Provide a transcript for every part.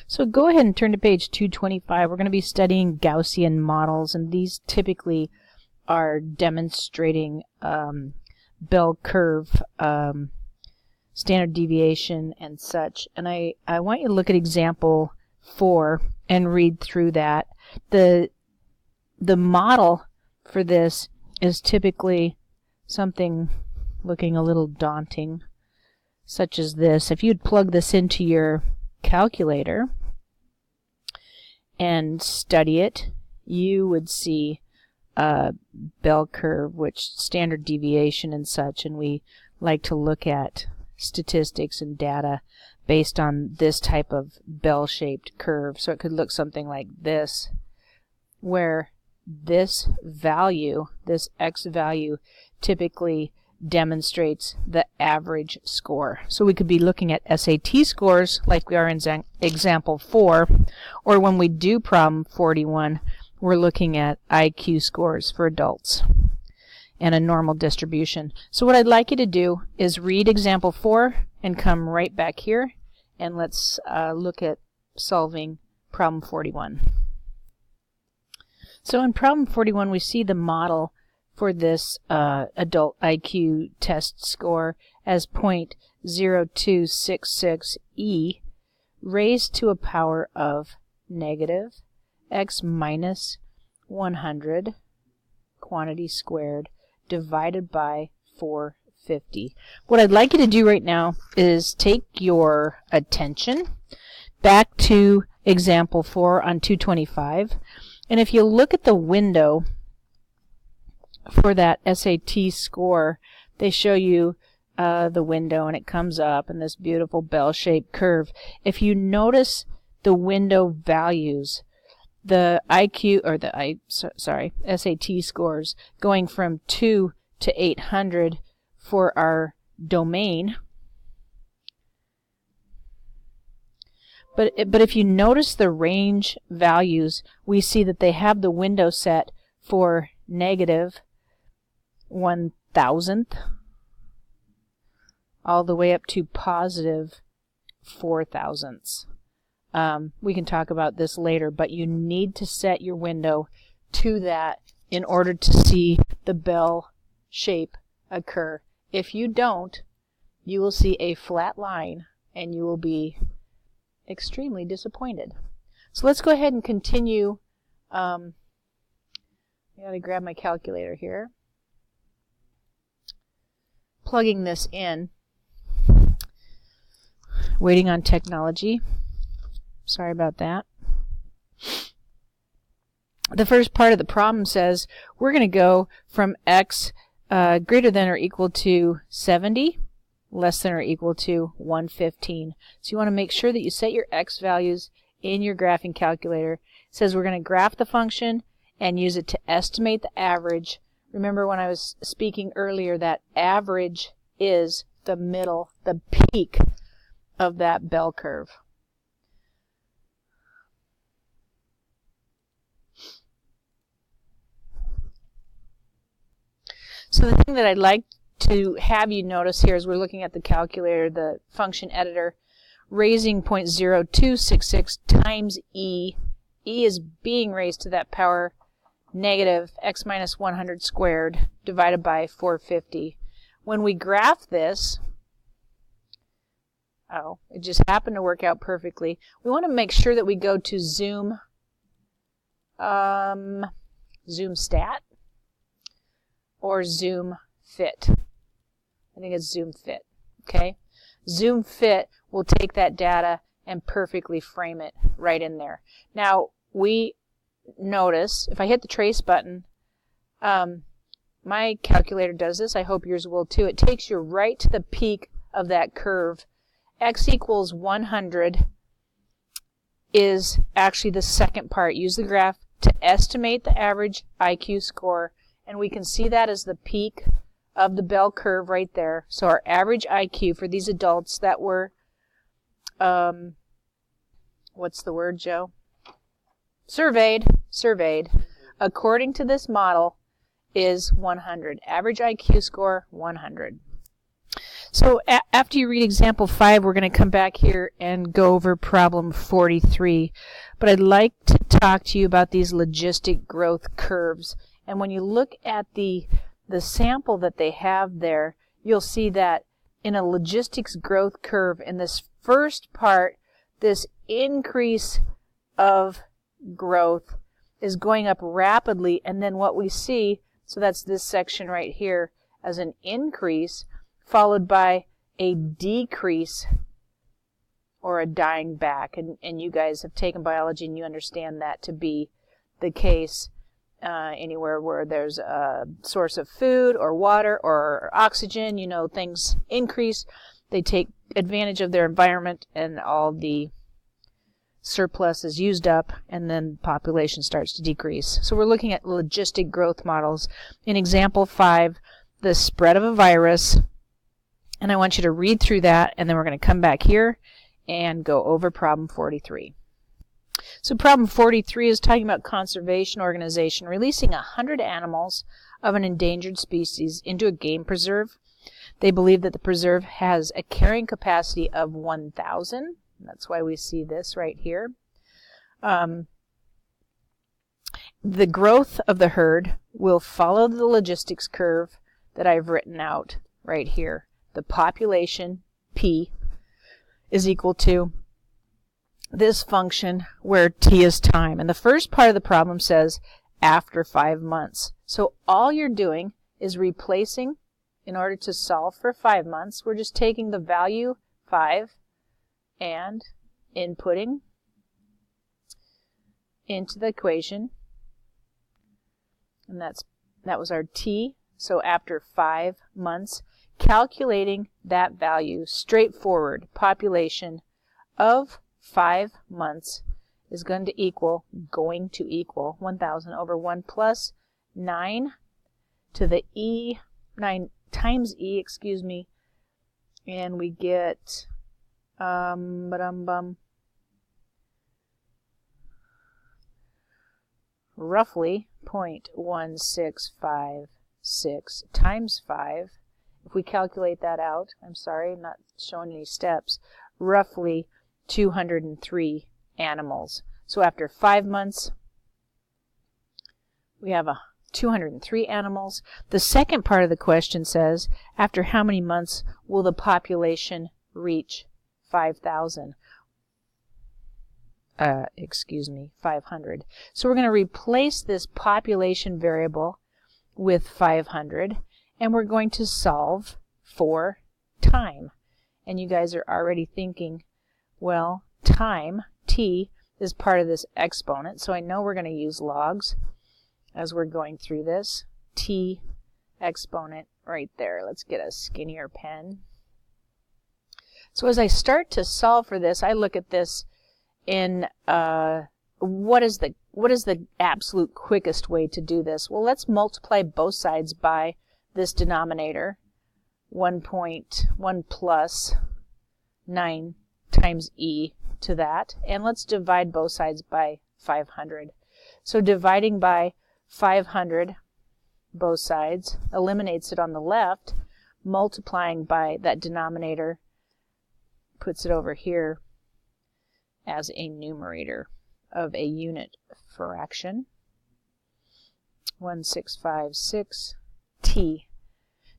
So go ahead and turn to page 225. We're going to be studying Gaussian models, and these typically are demonstrating bell curve, standard deviation, and such. And I want you to look at example 4 and read through that. The model for this is typically something looking a little daunting, such as this. If you'd plug this into your calculator and study it, you would see a bell curve, which standard deviation and such, and we like to look at statistics and data based on this type of bell-shaped curve. So it could look something like this, where this value, this x value, typically demonstrates the average score. So we could be looking at SAT scores like we are in example 4, or when we do problem 41, we're looking at IQ scores for adults and a normal distribution. So what I'd like you to do is read example 4 and come right back here, and let's look at solving problem 41. So in problem 41, we see the model for this adult IQ test score as 0.0266 raised to a power of negative x minus 100 quantity squared divided by 450. What I'd like you to do right now is take your attention back to example 4 on 225, and if you look at the window for that SAT score, they show you the window, and it comes up in this beautiful bell-shaped curve. If you notice the window values, the IQ, or the SAT scores going from 2 to 800 for our domain. But if you notice the range values, we see that they have the window set for negative 1,000th all the way up to positive 4,000ths. We can talk about this later, but you need to set your window to that in order to see the bell shape occur. If you don't, you will see a flat line and you will be extremely disappointed. So let's go ahead and continue. I gotta grab my calculator here. Plugging this in. Waiting on technology. Sorry about that. The first part of the problem says we're going to go from x greater than or equal to 70, less than or equal to 115. So you want to make sure that you set your x values in your graphing calculator. It says we're going to graph the function and use it to estimate the average. Remember when I was speaking earlier that average is the middle, the peak of that bell curve. So the thing that I'd like to have you notice here as we're looking at the calculator, the function editor, raising 0.0266 times e. E is being raised to that power negative x minus 100 squared divided by 450. When we graph this, it just happened to work out perfectly. We want to make sure that we go to zoom stat or zoom fit. I think it's zoom fit. Okay? Zoom fit will take that data and perfectly frame it right in there. Now, we notice, if I hit the trace button, my calculator does this. I hope yours will too. It takes you right to the peak of that curve. X equals 100 is actually the second part. Use the graph to estimate the average IQ score, and we can see that as the peak of the bell curve right there. So our average IQ for these adults that were, what's the word, Joe? Surveyed, according to this model, is 100. Average IQ score, 100. So after you read example 5, we're going to come back here and go over problem 43. But I'd like to talk to you about these logistic growth curves. And when you look at the sample that they have there, you'll see that in a logistics growth curve, in this first part, this increase of growth is going up rapidly, and then what we see, so that's this section right here, as an increase followed by a decrease or a dying back. And you guys have taken biology and you understand that to be the case anywhere where there's a source of food or water or oxygen, you know, things increase. They take advantage of their environment and all the surplus is used up, and then population starts to decrease. So we're looking at logistic growth models. In example 5, the spread of a virus, and I want you to read through that, and then we're going to come back here and go over problem 43. So problem 43 is talking about conservation organization releasing 100 animals of an endangered species into a game preserve. They believe that the preserve has a carrying capacity of 1,000. That's why we see this right here. The growth of the herd will follow the logistics curve that I've written out right here. The population, P, is equal to this function where T is time. And the first part of the problem says after 5 months. So all you're doing is replacing, in order to solve for 5 months, we're just taking the value 5 and inputting into the equation, and that was our T. So after 5 months, calculating that value, straightforward, population of 5 months is going to equal 1,000 over 1 plus 9 to the E, 9 times E, excuse me, and we get roughly 0.1656 times 5. If we calculate that out, I'm sorry, I'm not showing any steps, roughly 203 animals. So after 5 months, we have 203 animals. The second part of the question says, after how many months will the population reach 5,000? 500. So we're going to replace this population variable with 500, and we're going to solve for time. And you guys are already thinking, well, time, T, is part of this exponent, so I know we're going to use logs as we're going through this. T exponent right there. Let's get a skinnier pen. So as I start to solve for this, I look at this in what is the absolute quickest way to do this? Well, let's multiply both sides by this denominator, 1.1 plus 9 times E to that, and let's divide both sides by 500. So dividing by 500 both sides eliminates it on the left. Multiplying by that denominator puts it over here as a numerator of a unit fraction, 1656 T.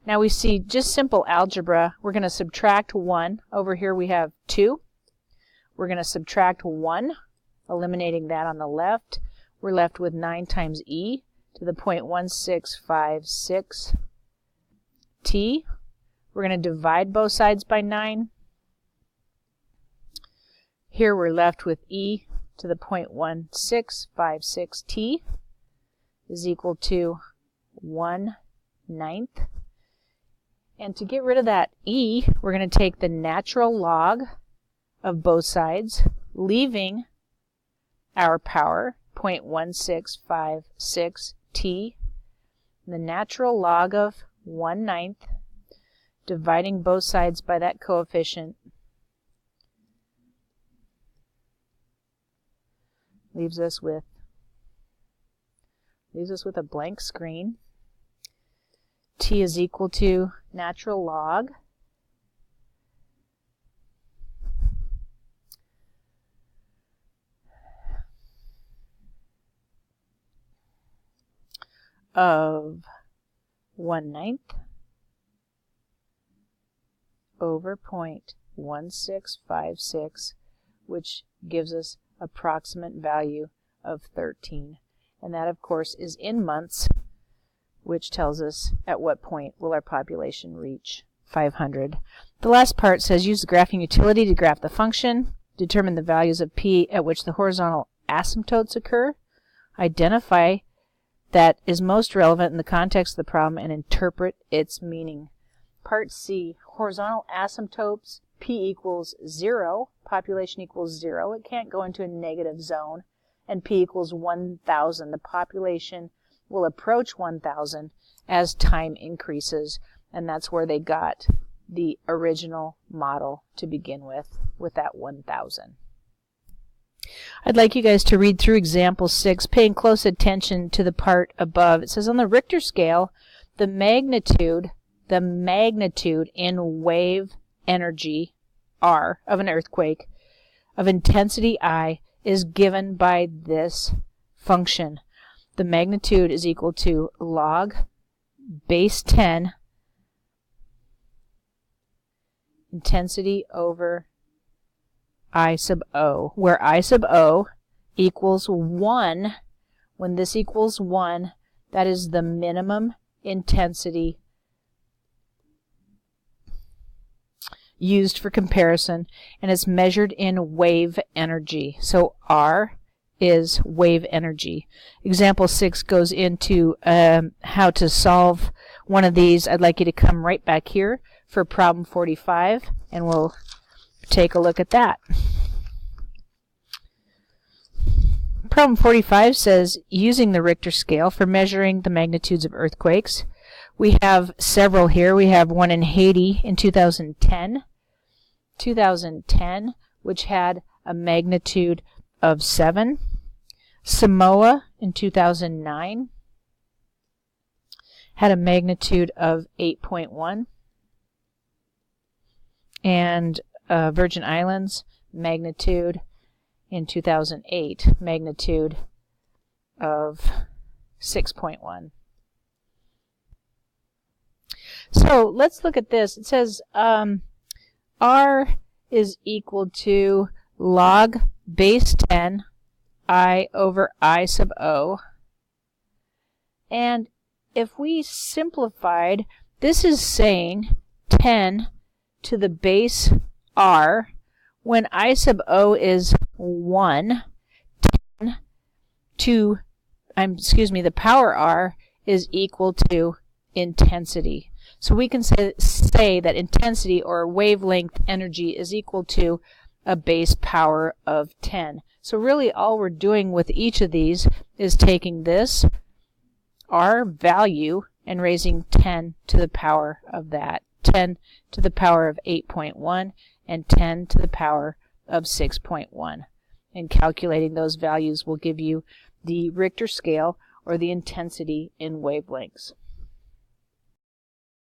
Now we see just simple algebra. We're going to subtract 1. Over here we have 2. We're going to subtract 1, eliminating that on the left. We're left with 9 times E to the 0.1656 T. We're going to divide both sides by 9. Here we're left with E to the 0.1656 T is equal to 1/9. And to get rid of that E, we're going to take the natural log of both sides, leaving our power, 0.1656 T, the natural log of 1/9, dividing both sides by that coefficient, leaves us with a blank screen. T is equal to natural log of 1/9 over 0.1656, which gives us approximate value of 13. And that, of course, is in months, which tells us at what point will our population reach 500. The last part says use the graphing utility to graph the function, determine the values of p at which the horizontal asymptotes occur, identify that is most relevant in the context of the problem, and interpret its meaning. Part C, horizontal asymptotes, p equals 0, population equals 0. It can't go into a negative zone. And p equals 1,000. The population will approach 1,000 as time increases, and that's where they got the original model to begin with that 1,000. I'd like you guys to read through example 6, paying close attention to the part above. It says on the Richter scale, the magnitude in wave energy, R, of an earthquake of intensity I is given by this function. The magnitude is equal to log base 10 intensity over I sub O, where I sub O equals 1. When this equals 1, that is the minimum intensity used for comparison, and it's measured in wave energy. So R is wave energy. Example 6 goes into how to solve one of these. I'd like you to come right back here for problem 45, and we'll take a look at that. Problem 45 says, using the Richter scale for measuring the magnitudes of earthquakes. We have several here. We have one in Haiti in 2010, which had a magnitude of 7. Samoa in 2009 had a magnitude of 8.1. And Virgin Islands, magnitude in 2008, magnitude of 6.1. So let's look at this. It says R is equal to log base 10 I over I sub O. And if we simplified, this is saying 10 to the base R when I sub O is 1, 10 to, the power R is equal to intensity. So we can say that intensity or wavelength energy is equal to a base power of 10. So really all we're doing with each of these is taking this R value and raising 10 to the power of that. 10 to the power of 8.1 and 10 to the power of 6.1. And calculating those values will give you the Richter scale or the intensity in wavelengths.